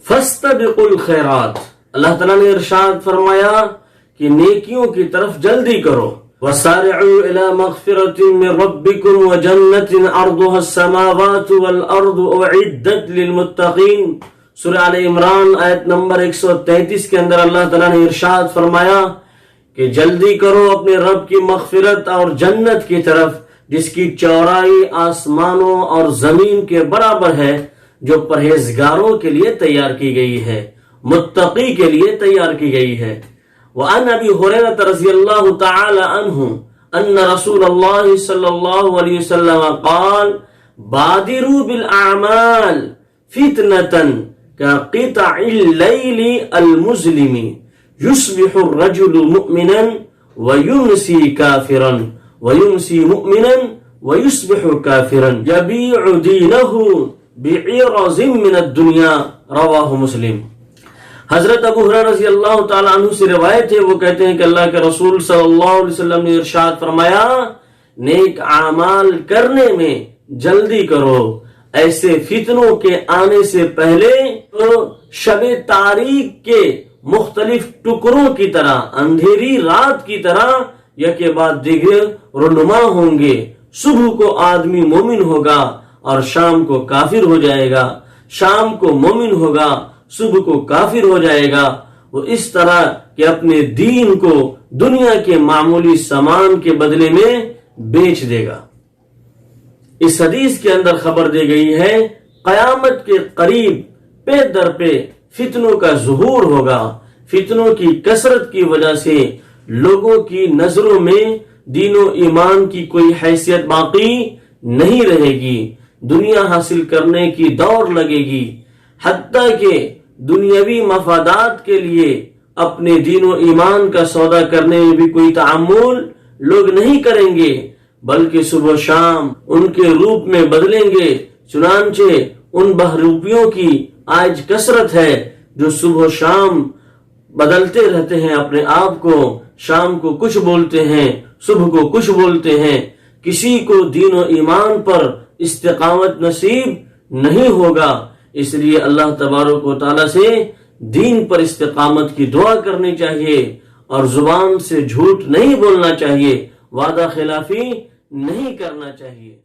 فاستبقوا الخیرات، اللہ تعالیٰ نے ارشاد فرمایا کہ نیکیوں کی طرف جلدی کرو. وسارعوا الى مغفرة من ربكم وجنة عرضها السماوات والارض اعدت للمتقین. سورہ آل عمران آیت نمبر 133 کے اندر اللہ تعالیٰ نے ارشاد فرمایا کہ جلدی کرو اپنے رب کی مغفرت اور جنت کی طرف جس کی چوڑائی آسمانوں اور زمین کے برابر ہے، جو پرہیزگاروں کے لیے تیار کی گئی ہے، متقی کے لیے تیار کی گئی ہے. وعن ابی ہریرہ رضی اللہ تعالی عنہ ان رسول اللہ صلی اللہ علیہ وسلم قال بادروا بالاعمال فتنة كقطع الليل المظلم يصبح الرجل مؤمنا ويمسي كافرا ويمسي مؤمنا ويصبح كافرا يبيع دينه بعرض من الدنيا. رواہ مسلم. حضرت ابو ہریرہ رضی اللہ تعالیٰ عنہ سے روایت ہے، وہ کہتے ہیں کہ اللہ کے رسول صلی اللہ علیہ وسلم نے ارشاد فرمایا نیک اعمال کرنے میں جلدی کرو، ایسے فتنوں کے آنے سے پہلے تو شب تاریک کے مختلف ٹکڑوں کی طرح، اندھیری رات کی طرح یک بعد دیگر رونما ہوں گے. صبح کو آدمی مومن ہوگا اور شام کو کافر ہو جائے گا، شام کو مومن ہوگا، صبح کو کافر ہو جائے گا. وہ اس طرح کہ اپنے دین کو دنیا کے معمولی سامان کے بدلے میں بیچ دے گا. اس حدیث کے اندر خبر دی گئی ہے قیامت کے قریب پے در پہ فتنوں کا ظہور ہوگا. فتنوں کی کثرت کی وجہ سے لوگوں کی نظروں میں دین و ایمان کی کوئی حیثیت باقی نہیں رہے گی، دنیا حاصل کرنے کی دوڑ لگے گی، حتیٰ کہ دنیاوی مفادات کے لیے اپنے دین و ایمان کا سودا کرنے میں بھی کوئی تعامل لوگ نہیں کریں گے، بلکہ صبح و شام ان کے روپ میں بدلیں گے. چنانچہ ان بہروپیوں کی آج کثرت ہے جو صبح و شام بدلتے رہتے ہیں اپنے آپ کو، شام کو کچھ بولتے ہیں، صبح کو کچھ بولتے ہیں. کسی کو دین و ایمان پر استقامت نصیب نہیں ہوگا. اس لیے اللہ تبارک و تعالیٰ سے دین پر استقامت کی دعا کرنی چاہیے اور زبان سے جھوٹ نہیں بولنا چاہیے، وعدہ خلافی نہیں کرنا چاہیے.